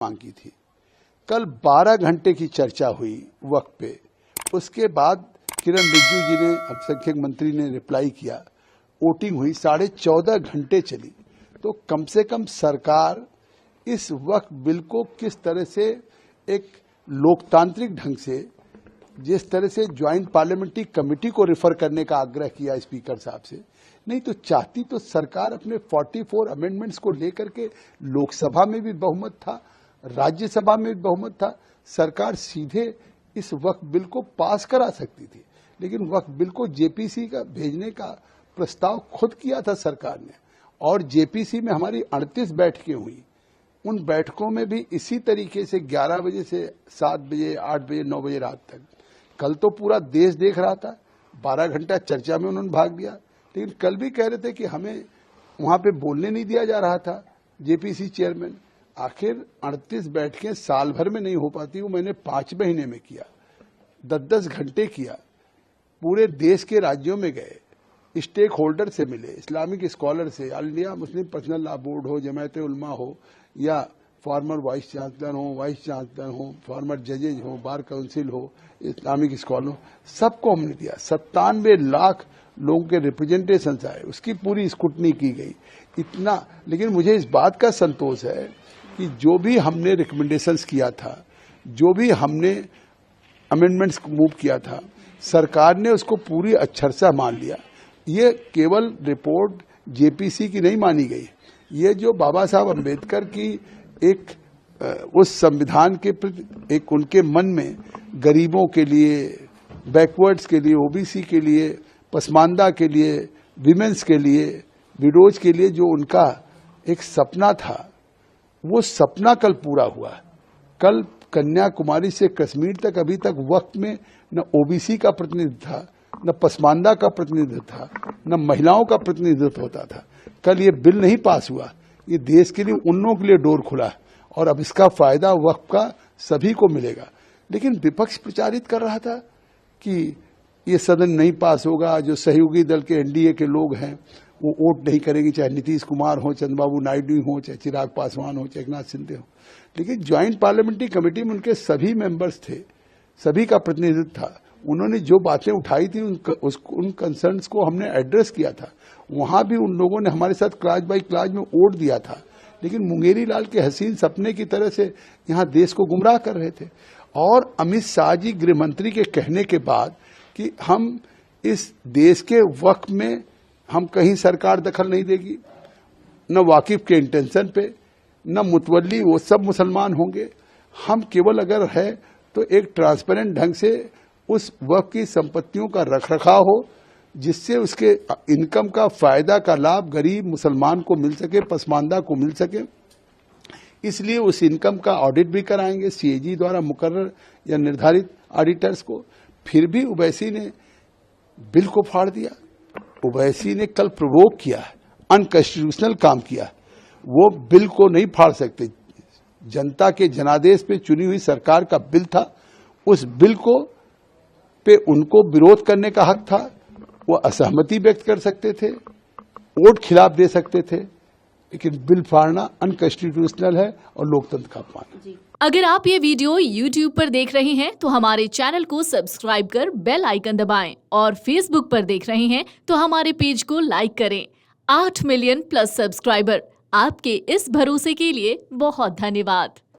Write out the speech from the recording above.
मांग की थी। कल 12 घंटे की चर्चा हुई वक्त पे। उसके बाद किरण रिजिजू जी ने, अल्पसंख्यक मंत्री ने रिप्लाई किया, वोटिंग हुई, 14.5 घंटे चली। तो कम से कम सरकार इस वक्त बिल को किस तरह से एक लोकतांत्रिक ढंग से, जिस तरह से ज्वाइंट पार्लियामेंट्री कमेटी को रेफर करने का आग्रह किया स्पीकर साहब से, नहीं तो चाहती तो सरकार अपने 44 अमेंडमेंट्स को लेकर के, लोकसभा में भी बहुमत था, राज्यसभा में भी बहुमत था, सरकार सीधे इस वक्त बिल को पास करा सकती थी। लेकिन वक्त बिल को जेपीसी का भेजने का प्रस्ताव खुद किया था सरकार ने, और जेपीसी में हमारी 38 बैठकें हुई। उन बैठकों में भी इसी तरीके से 11 बजे से 7 बजे, 8 बजे, 9 बजे रात तक। कल तो पूरा देश देख रहा था, 12 घंटा चर्चा में उन्होंने भाग लिया। लेकिन कल भी कह रहे थे कि हमें वहां पे बोलने नहीं दिया जा रहा था जेपीसी चेयरमैन। आखिर 38 बैठकें साल भर में नहीं हो पाती, वो मैंने 5 महीने में किया, 10-10 घंटे किया, पूरे देश के राज्यों में गए, स्टेक होल्डर से मिले, इस्लामिक स्कॉलर से, all India Muslim personal law board हो, जमायत उलमा हो, या फॉर्मर वाइस चांसलर हो, फॉर्मर जजेज हो, बार काउंसिल हो, इस्लामिक स्कॉलर हो, सबको हमने दिया। 97 लाख लोगों के रिप्रेजेंटेशन आए, उसकी पूरी स्क्रूटनी की गई। इतना, लेकिन मुझे इस बात का संतोष है कि जो भी हमने रिकमेंडेशंस किया था, जो भी हमने अमेंडमेंट्स मूव किया था, सरकार ने उसको पूरी अक्षरशः मान लिया। ये केवल रिपोर्ट जेपीसी की नहीं मानी गई, ये जो बाबा साहब अम्बेडकर की एक उस संविधान के प्रति एक उनके मन में गरीबों के लिए, बैकवर्ड्स के लिए, ओबीसी के लिए, पसमानदा के लिए, विमेंस के लिए, विडोज के लिए जो उनका एक सपना था, वो सपना कल पूरा हुआ। कल कन्याकुमारी से कश्मीर तक अभी तक वक्त में न ओबीसी का प्रतिनिधित्व था, न पसमानदा का प्रतिनिधित्व था, न महिलाओं का प्रतिनिधित्व होता था। कल ये बिल नहीं पास हुआ, ये देश के लिए, उन लोगों के लिए डोर खुला, और अब इसका फायदा वक्त का सभी को मिलेगा। लेकिन विपक्ष प्रचारित कर रहा था कि ये सदन नहीं पास होगा, जो सहयोगी दल के एनडीए के लोग हैं वो वोट नहीं करेंगे, चाहे नीतीश कुमार हो, चंद्रबाबू नायडू हो, चाहे चिराग पासवान हो, चाहे एकनाथ शिंदे हो। लेकिन ज्वाइंट पार्लियामेंट्री कमेटी में उनके सभी मेंबर्स थे, सभी का प्रतिनिधित्व था। उन्होंने जो बातें उठाई थी उन कंसर्न्स को हमने एड्रेस किया था। वहां भी उन लोगों ने हमारे साथ क्लास बाई क्लास में वोट दिया था। लेकिन मुंगेरी लाल के हसीन सपने की तरह से यहाँ देश को गुमराह कर रहे थे। और अमित शाह जी गृह मंत्री के कहने के बाद कि हम इस देश के वक्त में हम कहीं सरकार दखल नहीं देगी, न वाकिफ के इंटेंशन पे, न मुतवल्ली वो सब मुसलमान होंगे, हम केवल अगर है तो एक ट्रांसपेरेंट ढंग से उस वक्त की संपत्तियों का रखरखाव हो, जिससे उसके इनकम का फायदा का लाभ गरीब मुसलमान को मिल सके, पसमानदा को मिल सके। इसलिए उस इनकम का ऑडिट भी कराएंगे सीएजी द्वारा मुकर्रर या निर्धारित ऑडिटर्स को। फिर भी ओवैसी ने बिल को फाड़ दिया। ओवैसी ने कल प्रोवोक किया, अनकॉन्स्टिट्यूशनल काम किया। वो बिल को नहीं फाड़ सकते। जनता के जनादेश पे चुनी हुई सरकार का बिल था, उस बिल को पे उनको विरोध करने का हक था। वो असहमति व्यक्त कर सकते थे, वोट खिलाफ दे सकते थे, लेकिन बिल फाड़ना अनकॉन्स्टिट्यूशनल है और लोकतंत्र का अपमान है। अगर आप ये वीडियो YouTube पर देख रहे हैं तो हमारे चैनल को सब्सक्राइब कर बेल आइकन दबाएं, और Facebook पर देख रहे हैं तो हमारे पेज को लाइक करें। 8 मिलियन प्लस सब्सक्राइबर, आपके इस भरोसे के लिए बहुत धन्यवाद।